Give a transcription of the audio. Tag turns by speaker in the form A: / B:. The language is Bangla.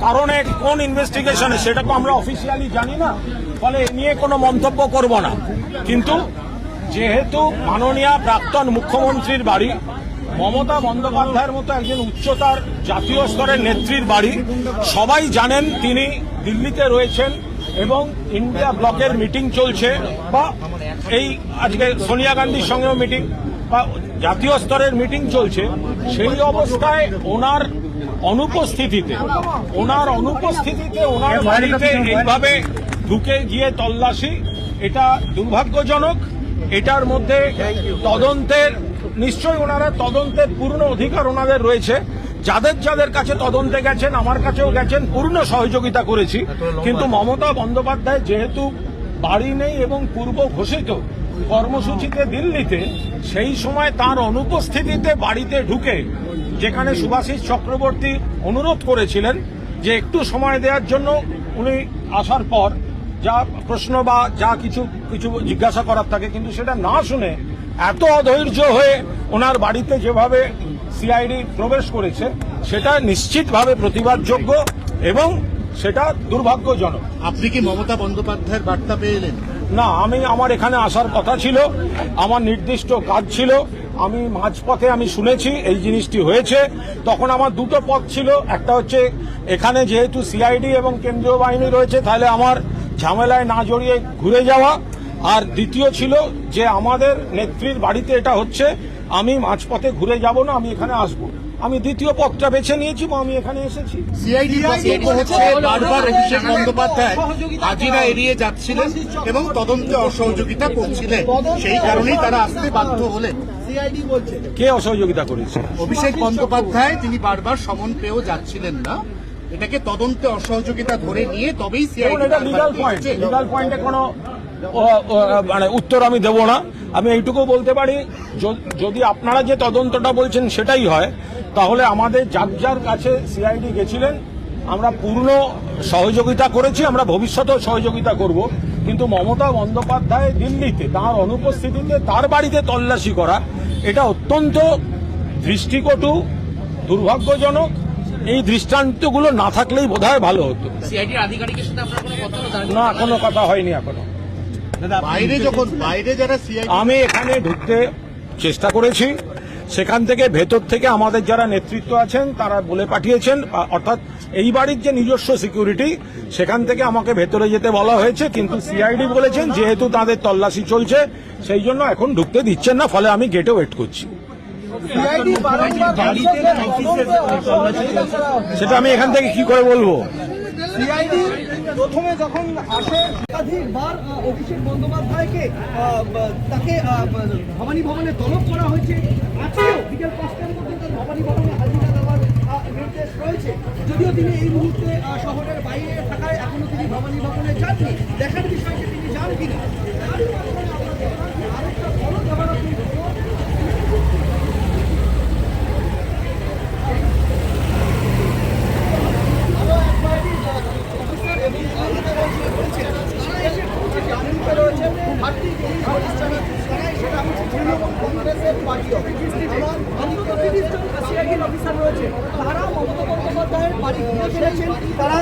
A: কারণ কোন ইনভেস্টিগেশনে সেটা তো আমরা অফিসিয়ালি জানি না, ফলে এ নিয়ে কোনো মন্তব্য করব না। কিন্তু যেহেতু মাননীয় প্রাক্তন মুখ্যমন্ত্রীর বাড়ি, মমতা বন্দ্যোপাধ্যায়ের মতো একজন উচ্চতার জাতীয় স্তরের নেত্রীর বাড়ি, সবাই জানেন তিনি দিল্লিতে রয়েছেন এবং ইন্ডিয়া ব্লকের মিটিং চলছে, বা এই আজকে সোনিয়া গান্ধীর সঙ্গেও মিটিং বা জাতীয় স্তরের মিটিং চলছে। সেই অবস্থায় ওনার অনুপস্থিতিতে ওনার বাড়িতে এইভাবে ঢুকে গিয়ে তল্লাশি, এটা দুর্ভাগ্যজনক। এটার মধ্যে তদন্তের নিশ্চয়ই ওনারা তদন্তের পূর্ণ অধিকার ওনাদের রয়েছে। যাদের কাছে তদন্তে গেছেন, আমার কাছেও গেছেন, পূর্ণ সহযোগিতা করেছি। কিন্তু মমতা বন্দ্যোপাধ্যায় যেহেতু বাড়ি নেই এবং পূর্ব ঘোষিত কর্মসূচিতে দিল্লিতে, সেই সময় তার অনুপস্থিতিতে বাড়িতে ঢুকে, যেখানে সুভাষিস চক্রবর্তী অনুরোধ করেছিলেন যে একটু সময় দেওয়ার জন্য, উনি আসার পর যা প্রশ্ন বা যা কিছু জিজ্ঞাসা করার থাকে, কিন্তু সেটা না শুনে এত অধৈর্য হয়ে ওনার বাড়িতে যেভাবে সিআইডি প্রবেশ করেছে, সেটা নিশ্চিতভাবে প্রতিবাদযোগ্য এবং সেটা দুর্ভাগ্যজনক।
B: আপনি কি মমতা বন্দ্যোপাধ্যায়ের বার্তা পেলেন?
A: না, আমার এখানে আসার কথা ছিল, আমার নির্দিষ্ট কাজ ছিল। আমি মাঝপথে আমি শুনেছি এই জিনিসটি হয়েছে, তখন আমার দুটো পথ ছিল। একটা হচ্ছে এখানে যেহেতু সিআইডি এবং কেন্দ্রীয় বাহিনী রয়েছে, তাহলে আমার ঝামেলায় না জড়িয়ে ঘুরে যাওয়া। আর দ্বিতীয় ছিল যে আমাদের নেত্রীর বাড়িতে এটা হচ্ছে, আমি মাঝপথে ঘুরে যাব না, আমি এখানে আসব। আমি দ্বিতীয় পথটা বেছে নিয়েছি বা আমি এখানে এসেছি।
B: বারবার অভিষেক বন্দ্যোপাধ্যায় হাজিরা এড়িয়ে যাচ্ছিলেন এবং তদন্তে অসহযোগিতা করছিলেন, সেই কারণেই তারা আসতে বাধ্য হলেন।
A: কে অসহযোগিতা করেছে?
B: অভিষেক বন্দ্যোপাধ্যায়, তিনি বারবার সমন পেয়েও যাচ্ছিলেন না। এটাকে তদন্তে অসহযোগিতা ধরে নিয়ে তবেই সিআইডি।
A: লিগাল পয়েন্টে কোনো মানে উত্তর আমি দেব না। আমি এইটুকু বলতে পারি, যদি আপনারা যে তদন্তটা বলছেন সেটাই হয়, তাহলে আমাদের যার কাছে সিআইডি গেছিলেন, আমরা পূর্ণ সহযোগিতা করেছি, আমরা ভবিষ্যতেও সহযোগিতা করব। কিন্তু মমতা বন্দ্যোপাধ্যায় দিল্লিতে তার অনুপস্থিতিতে তার বাড়িতে তল্লাশি করা, এটা অত্যন্ত দৃষ্টিকটু, দুর্ভাগ্যজনক। এই দৃষ্টান্তগুলো না থাকলেই বোধহয় ভালো হতো। না, কোনো কথা হয়নি এখনো। আমি এখানে ঢুকতে চেষ্টা করেছি, সেখান থেকে ভেতর থেকে আমাদের যারা নেতৃত্ব আছেন তারা বলে পাঠিয়েছেন, অর্থাৎ এই বাড়ির যে নিজস্ব সিকিউরিটি, সেখান থেকে আমাকে ভেতরে যেতে বলা হয়েছে। কিন্তু সিআইডি বলেছেন যেহেতু তাদের তল্লাশি চলছে, সেই জন্য এখন ঢুকতে দিচ্ছেন না, ফলে আমি গেটে ওয়েট করছি। সেটা আমি এখান থেকে কি করে বলবো?
C: সিআইডি প্রথমে যখন আসে, একাধিকবার অভিষেক বন্দ্যোপাধ্যায়কে তাকে ভবানী ভবনে তলব করা হয়েছে। আজকেও বিকেল 5টার মধ্যে তার ভবানী ভবনে হাজিরা দেওয়ার নির্দেশ রয়েছে। যদিও তিনি এই মুহূর্তে শহরের বাইরে থাকায় এখনো তিনি ভবানী ভবনে যাননি। দেখার বিষয়টি তিনি যান কিনা। আরেকটা বড় ব্যাপার, তারা মমতা বন্দ্যোপাধ্যায়ের বাড়ি ঘুরে ফিরেছেন। তারা